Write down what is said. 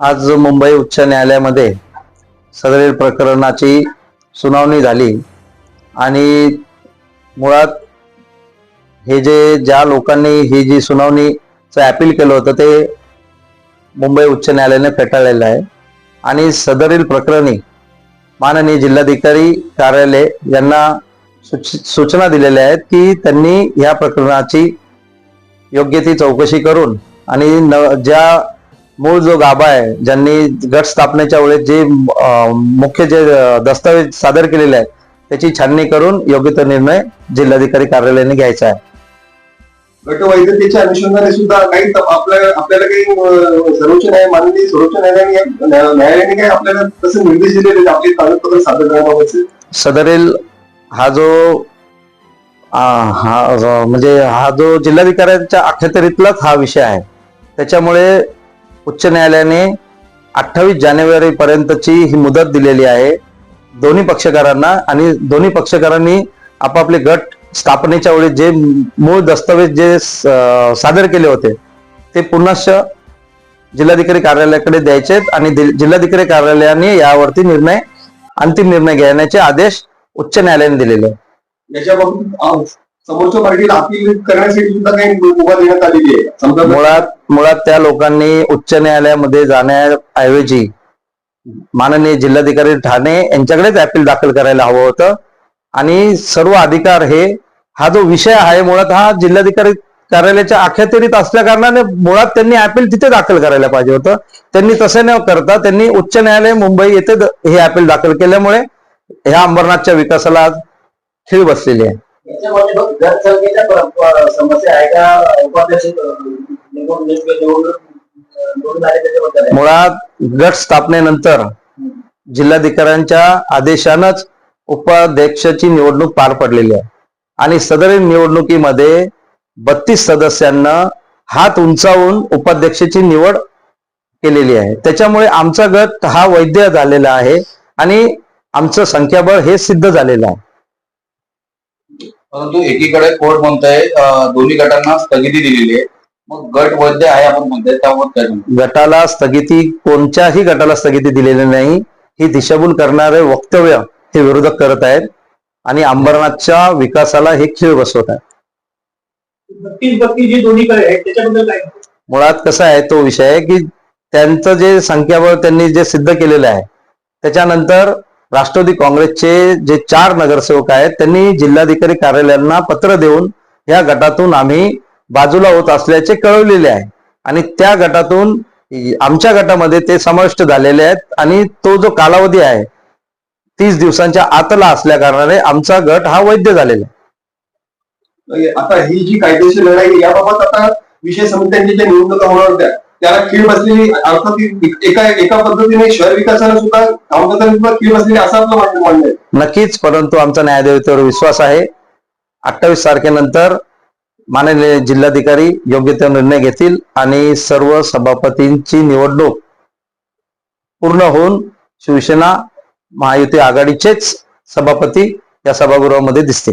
आज मुंबई उच्च न्यायालयामध्ये सदरील प्रकरणाची सुनावणी झाली आणि मुळात हे ज्या लोकांनी ही जी सुनावणीचं अपील केलं होतं ते मुंबई उच्च न्यायालयाने फेटाळलेलं आहे आणि सदरील प्रकरणी माननीय जिल्हाधिकारी कार्यालय यांना सूचना दिलेल्या आहेत की त्यांनी या प्रकरणाची योग्य ती चौकशी करून आणि ज्या मूळ जो गाभा आहे ज्यांनी गट स्थापनेच्या वेळेस जे मुख्य जे दस्तावेज सादर केलेले आहेत त्याची छाननी करून योग्य तो निर्णय जिल्हाधिकारी कार्यालयाने घ्यायचा आहे. गट वैधतेच्या अनुषंगाने सुद्धा काही आपल्याला काही माननीय सर्वोच्च न्यायालयाने काही आपल्याला तसे निर्देश दिलेले आपले कागदपत्र सादर करण्याबाबतचे. सदरील हा जो जिल्हाधिकाऱ्यांच्या अखत्यारीतलाच हा विषय आहे. त्याच्यामुळे उच्च न्यायालयाने 28 जानेवारी पर्यंतची ही मुदत दिलेली आहे दोन्ही पक्षकारांना आणि दोन्ही पक्षकारांनी आपापले गट स्थापनेच्या वेळी जे मूळ दस्तावेज जे सादर केले होते ते पुनश्च जिल्हाधिकारी कार्यालयाकडे द्यायचे आणि जिल्हाधिकारी कार्यालयाने यावरती अंतिम निर्णय घेण्याचे आदेश उच्च न्यायालयाने दिलेले आहे. याच्याबाबत समोरच्या पार्टीला अपील करण्यासाठी सुद्धा काही मुभा देण्यात आलेली आहे. मुळात त्या लोकांनी उच्च न्यायालयामध्ये जाण्याऐवजी माननीय जिल्हाधिकारी ठाणे यांच्याकडेच अपील दाखल करायला हवं होतं आणि सर्व अधिकार हा जो विषय आहे मुळात हा जिल्हाधिकारी कार्यालयाच्या अखत्यारीत असल्या कारणाने मुळात त्यांनी अपील तिथे दाखल करायला पाहिजे होतं. त्यांनी तसे न करता त्यांनी उच्च न्यायालय मुंबई येथे हे अपील दाखल केल्यामुळे ह्या अंबरनाथच्या विकासाला खीळ बसलेली आहे. मुळात गट स्थापनेनंतर जिल्हाधिकाऱ्यांच्या आदेशानंच उपाध्यक्षाची निवडणूक पार पडलेली आहे आणि सदरील निवडणुकीमध्ये 32 सदस्यांना हात उंचावून उपाध्यक्षाची निवड केलेली आहे. त्याच्यामुळे आमचा गट हा वैध झालेला आहे आणि आमचं संख्याबळ हे सिद्ध झालेलं आहे. परंतु एकीकडे कोर्ट म्हणतंय दोन्ही गटांना स्थगिती दिलेली आहे, मग गट वैध आहे आपण म्हणतोय त्यावर गटाला स्थगिती कोणत्याही गटाला स्थगिती दिलेली नाही ही दिशाभूल करणारे वक्तव्य हे विरोधक करत आहेत आणि अंबरनाथच्या विकासाला हे खीळ बसवत आहेत. मुळात कसं आहे तो विषय आहे की त्यांचं जे संख्याबळ त्यांनी जे सिद्ध केलेलं आहे त्याच्यानंतर राष्ट्रवादी काँग्रेसचे जे 4 नगरसेवक आहेत त्यांनी जिल्हाधिकारी कार्यालयांना पत्र देऊन या गटातून आम्ही बाजूला होत असल्याचे कळवलेले आहे आणि त्या गटातून आमच्या गटामध्ये ते समाविष्ट झालेले आहेत आणि तो जो कालावधी आहे 30 दिवसांच्या आतला असल्या कारणाने आमचा गट हा वैध झालेला आहे. आता ही जी कायदेशीर लढाई याबाबत आता विषय समित्यांची ज्या निवडणुका होणार होत्या त्याला खीळ बसलेली अर्थात एका पद्धतीने शहर विकासाला सुद्धा कामकाजाला खीळ बसलेली असं आपलं म्हणणं आहे. नक्कीच, परंतु आमचा न्यायदेवतेवर विश्वास आहे. 28 तारखेनंतर माननीय जिल्हाधिकारी योग्य ते निर्णय घेतील आणि सर्व सभापतींची निवडणूक पूर्ण होऊन शिवसेना महायुती आघाडीचेच सभापती या सभागृहामध्ये दिसते.